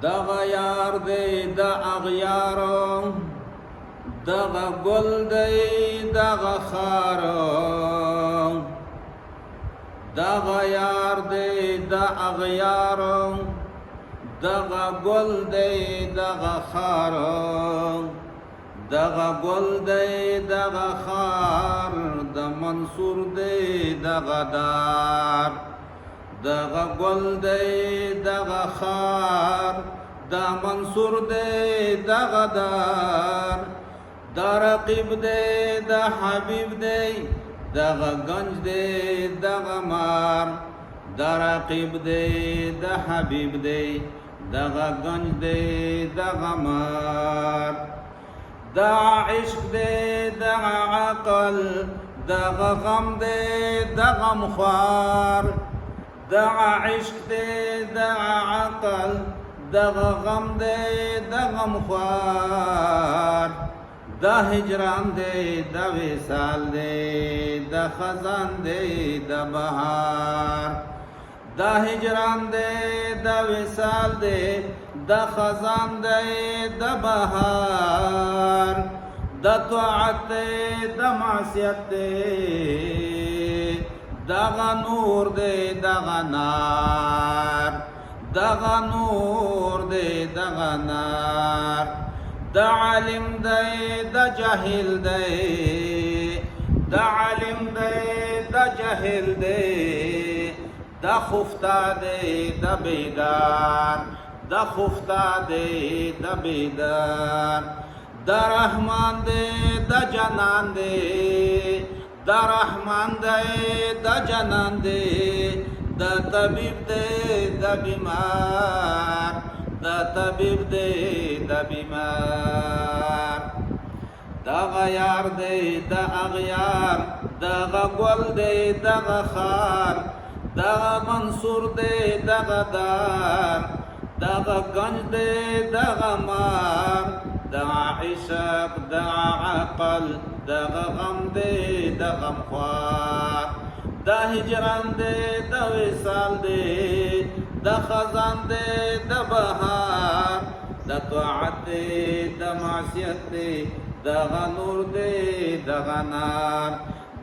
دغه یار دی د اغیارو، دغه ګل دی دغه خارو، دغه یار دی د اغیارو، دغه ګل دی دغه خارو، دغه ګل دی دغه خار، د منصور دی دغه دار، دغه ګل دی دغه خار، د منصور دی دغه دار، د رقیب دی د حبیب دی دغه گنج دی دغه مار، د رقیب دی د حبیب دی دغه گنج دی دغه مار، دا عشق دی دغه عقل، دغه غم دی دغه مخوار، دغه عشق دی دغه عقل، دغه غم دی دغه مخوار، دا هجران دی دا وصال دی دا خزان دی دا بهار، دا هجران دی دا وصال دی دا خزان دی دا بهار، دا طاعت دی دا معصیت دی دغه نور دی دغه نار، دغه نور دی دغه نار، د عالم دی د جاهل دی، د عالم دی د جاهل دی، د خفتا دی د بیدار، د خفتا دی د بیدار، د رحمان دی د جنان دی، د رحمان دی د جنان دی، د طبیب دی د بیمار، د طبیب دی د بیمار، دغه یار دی د اغیار، دغه ګل دی دغه خار، دغه منصور دی دغه دار، دغه گنج دی دغه مار، دغه عشق دغه عقل، دغه غم دی دغه مخوار، دا هجران دی دا وصال دی دا خزان دی دا بهار، دا طاعت دی دا معصیت دی دغه نور دی دغه نار،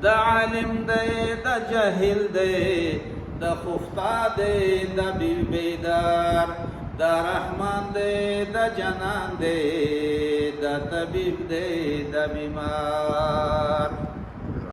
دا عالم دی دا جاهل دی دا خفتا دی دا بیدار، دا رحمان دی دا جنان دی دا طبیب دی دا بیمار.